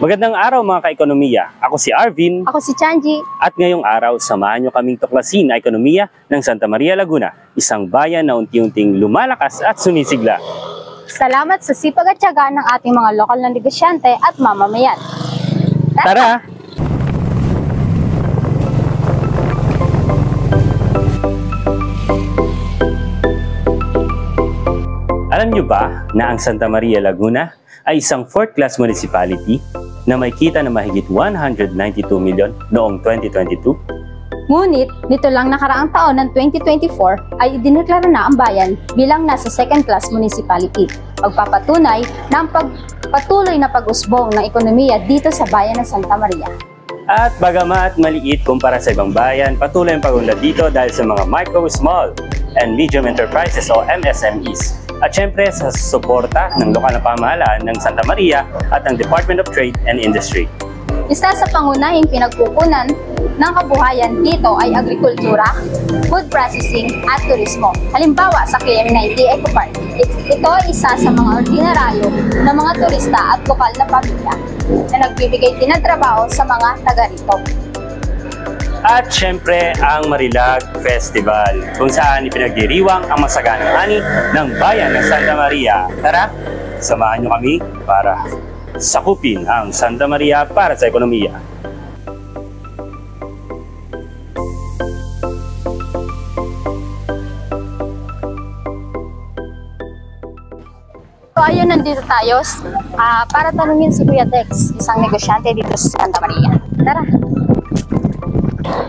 Magandang araw mga ka-ekonomiya. Ako si Arvin. Ako si Chanji. At ngayong araw, samahan nyo kaming tuklasin ang ekonomiya ng Santa Maria, Laguna, isang bayan na unti-unting lumalakas at sumisigla. Salamat sa sipag at tiyaga ng ating mga lokal na negosyante at mamamayan. Tara! Alam nyo ba na ang Santa Maria, Laguna ay isang 4th class municipality na may kita na mahigit 192 milyon noong 2022? Ngunit, nito lang nakaraang taon ng 2024 ay idineklara na ang bayan bilang nasa 2nd class municipality. Pagpapatunay ng patuloy na pag-usbong ng ekonomiya dito sa bayan ng Santa Maria. At bagamat maliit kumpara sa ibang bayan, patuloy ang pag-unlad dito dahil sa mga micro, small, and medium enterprises o MSMEs. At syempre sa suporta ng lokal na pamahalaan ng Santa Maria at ng Department of Trade and Industry. Isa sa pangunahing pinagkukunan ng kabuhayan dito ay agrikultura, food processing at turismo. Halimbawa sa KM90 Eco Park, ito ay isa sa mga ordinaryo ng mga turista at lokal na pamilya na nagbibigay din ng trabaho sa mga taga rito. At syempre ang Marilag Festival, kung saan ipinagdiriwang ang masaganang ani ng bayan ng Santa Maria. Tara, samahan nyo kami para sakupin ang Santa Maria para sa ekonomiya. So ayun, nandito tayo para tanungin si Kuya Dex, isang negosyante dito sa Santa Maria. Tara!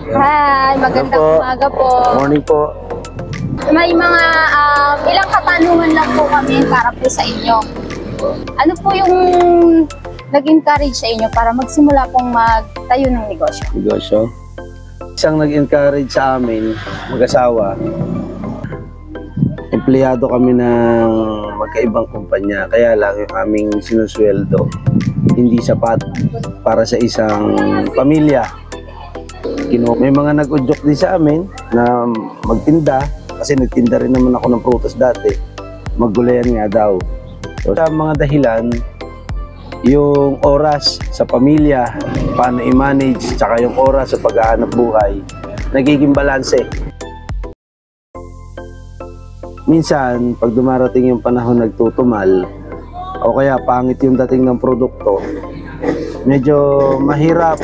Hi! Magandang umaga po. Morning po. May mga ilang katanungan lang po kami para po sa inyo. Ano po yung nag-encourage sa inyo para magsimula pong magtayo ng negosyo? Negosyo? Isang nag-encourage sa amin, mag-asawa. Empleyado kami ng magkaibang kumpanya, kaya lang yung aming sinusweldo hindi sapat para sa isang pamilya. May mga nag-udyok din sa amin na magtinda, kasi nagtinda rin naman ako ng prutas dati. Maggulayan nga daw. So, sa mga dahilan, yung oras sa pamilya, paano i-manage, tsaka yung oras sa paghahanap buhay, nagiging balanse. Minsan, pag dumarating yung panahon nagtutumal, o kaya pangit yung dating ng produkto, medyo mahirap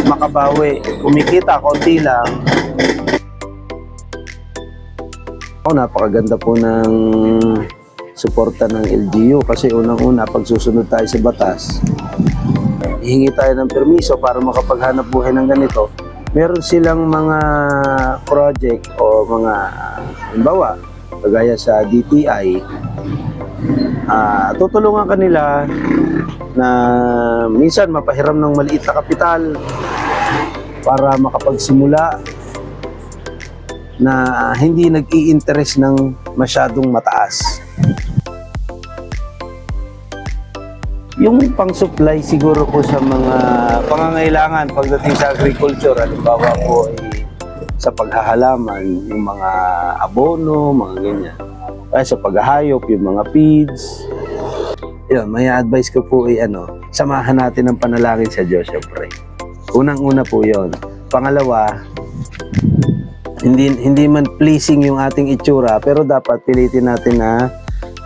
makabawi. Kumikita, konti lang. Napakaganda po ng suporta ng LGU kasi unang-una, pag susunod tayo sa batas, hihingi tayo ng permiso para makapaghanap buhay ng ganito. Meron silang mga project o mga, halimbawa, kagaya sa DTI, tutulungan kanila na minsan mapahiram ng maliit na kapital para makapagsimula na hindi nag-i-interest ng masyadong mataas. Yung pang-supply siguro po sa mga pangangailangan pagdating sa agriculture, halimbawa po ay sa paghahalaman, yung mga abono, mga ganyan. Kaya sa paghahayop, yung mga feeds. Yun, may advice ko po ay samahan natin ang panalangin sa Diyos, syempre. Unang-una po yon. Pangalawa, hindi man pleasing yung ating itsura, pero dapat pilitin natin na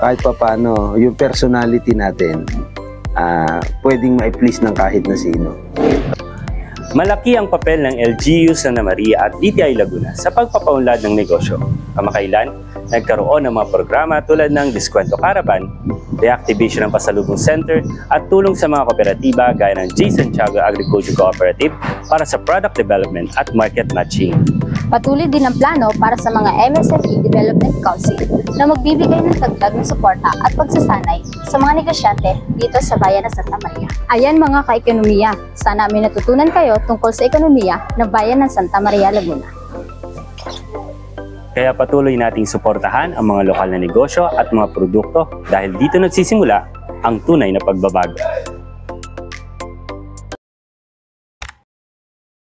kahit papaano, yung personality natin, pwedeng ma-please ng kahit na sino. Malaki ang papel ng LGU Santa Maria at DTI Laguna sa pagpapaunlad ng negosyo. Kamakailan, nagkaroon ng mga programa tulad ng Diskwento Caravan, reactivation ng pasalubong center at tulong sa mga kooperatiba gaya ng J. Santiago Agriculture Cooperative para sa product development at market matching. Patuloy din ang plano para sa mga MSME Development Council na magbibigay ng dagdag na suporta at pagsasanay sa mga negosyante dito sa bayan ng Santa Maria. Ayan mga ka-ekonomiya, sana may natutunan kayo tungkol sa ekonomiya ng bayan ng Santa Maria, Laguna. Kaya patuloy nating suportahan ang mga lokal na negosyo at mga produkto dahil dito nagsisimula ang tunay na pagbabago.